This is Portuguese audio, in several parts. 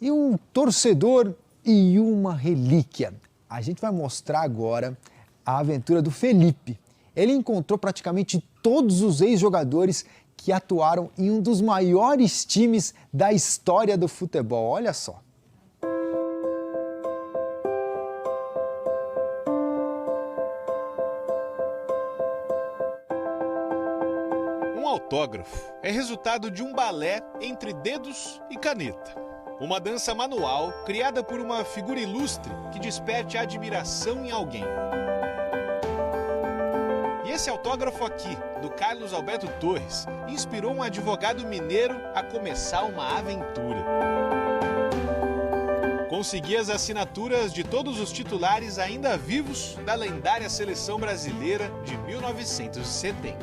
E um torcedor e uma relíquia. A gente vai mostrar agora a aventura do Felipe. Ele encontrou praticamente todos os ex-jogadores que atuaram em um dos maiores times da história do futebol. Olha só. Um autógrafo é resultado de um balé entre dedos e caneta. Uma dança manual criada por uma figura ilustre que desperte admiração em alguém. E esse autógrafo aqui, do Carlos Alberto Torres, inspirou um advogado mineiro a começar uma aventura. Consegui as assinaturas de todos os titulares ainda vivos da lendária seleção brasileira de 1970.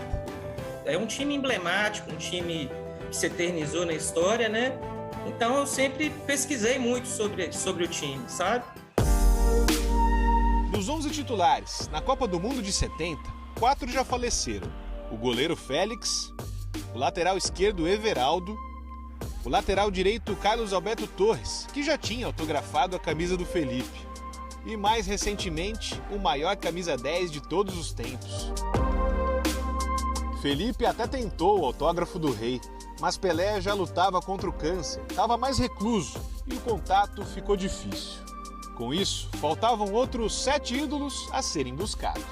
É um time emblemático, um time que se eternizou na história, né? Então eu sempre pesquisei muito sobre o time, sabe? Dos 11 titulares, na Copa do Mundo de 70, 4 já faleceram. O goleiro Félix, o lateral esquerdo Everaldo, o lateral direito Carlos Alberto Torres, que já tinha autografado a camisa do Felipe. E mais recentemente, o maior camisa 10 de todos os tempos. Felipe até tentou o autógrafo do rei, mas Pelé já lutava contra o câncer, estava mais recluso e o contato ficou difícil. Com isso, faltavam outros 7 ídolos a serem buscados.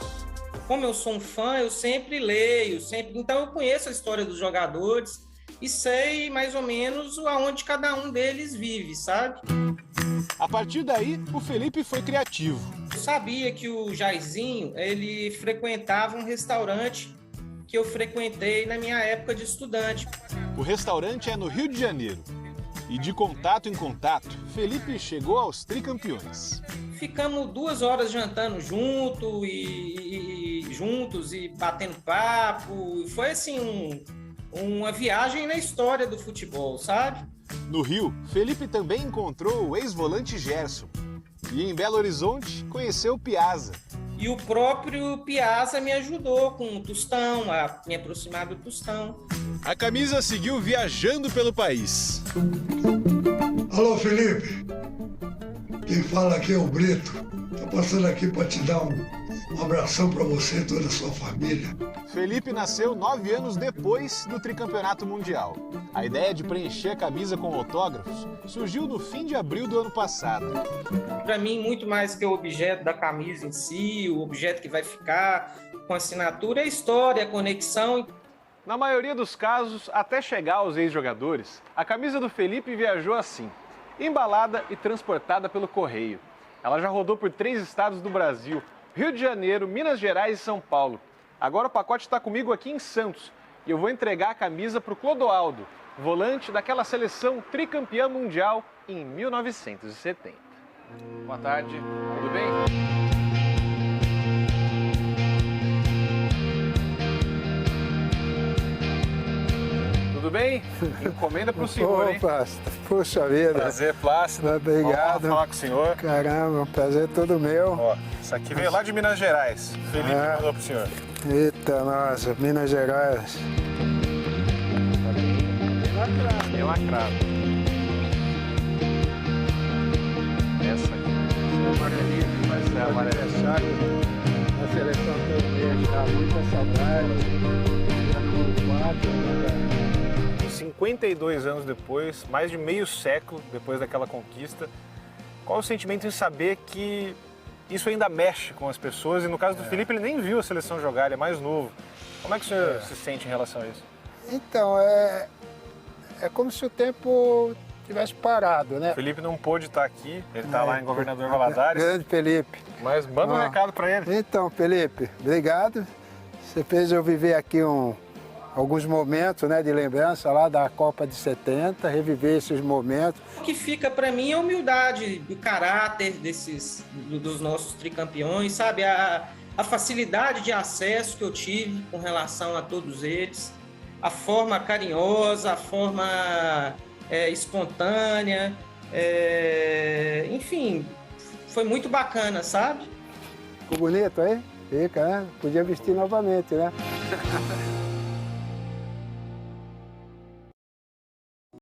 Como eu sou um fã, eu sempre leio, então eu conheço a história dos jogadores e sei mais ou menos aonde cada um deles vive, sabe? A partir daí, o Felipe foi criativo. Eu sabia que o Jairzinho, ele frequentava um restaurante que eu frequentei na minha época de estudante. O restaurante é no Rio de Janeiro. E de contato em contato, Felipe chegou aos tricampeões. Ficamos 2 horas jantando juntos e batendo papo. Foi assim uma viagem na história do futebol, sabe? No Rio, Felipe também encontrou o ex-volante Gerson. E em Belo Horizonte, conheceu Piazza. E o próprio Piazza me ajudou com o Tostão, a me aproximar do Tostão. A camisa seguiu viajando pelo país. Alô, Felipe. Quem fala aqui é o Brito. Tô passando aqui para te dar um abração para você e toda a sua família. Felipe nasceu 9 anos depois do tricampeonato mundial. A ideia de preencher a camisa com autógrafos surgiu no fim de abril do ano passado. Para mim, muito mais que o objeto da camisa em si, o objeto que vai ficar com assinatura, é a história, a conexão. Na maioria dos casos, até chegar aos ex-jogadores, a camisa do Felipe viajou assim, embalada e transportada pelo correio. Ela já rodou por 3 estados do Brasil, Rio de Janeiro, Minas Gerais e São Paulo. Agora o pacote está comigo aqui em Santos e eu vou entregar a camisa para o Clodoaldo, volante daquela seleção tricampeã mundial em 1970. Boa tarde, tudo bem? Tudo bem? Encomenda para o senhor, hein? Opa, puxa vida. Prazer, Plácido. Obrigado. Vamos falar com o senhor. Caramba, um prazer todo meu. Ó, isso aqui veio lá de Minas Gerais. Felipe mandou pro senhor. Eita, nossa, Minas Gerais. Bem lacrado. Essa aqui. Mas é amarelinha. A seleção tem que deixar muita saudade. 52 anos depois, mais de meio século depois daquela conquista, qual o sentimento em saber que isso ainda mexe com as pessoas? E no caso do Felipe, ele nem viu a seleção jogar, ele é mais novo. Como é que o senhor se sente em relação a isso? Então, é como se o tempo tivesse parado, né? O Felipe não pôde estar aqui, ele está lá em Governador Valadares. Grande Felipe. Mas manda um recado para ele. Então, Felipe, obrigado. Você fez eu viver aqui alguns momentos, né, de lembrança lá da Copa de 70, reviver esses momentos. O que fica para mim é a humildade, o caráter dos nossos tricampeões, sabe? A facilidade de acesso que eu tive com relação a todos eles, a forma carinhosa, a forma espontânea, enfim, foi muito bacana, sabe? Ficou bonito aí? Fica, né? Podia vestir novamente, né?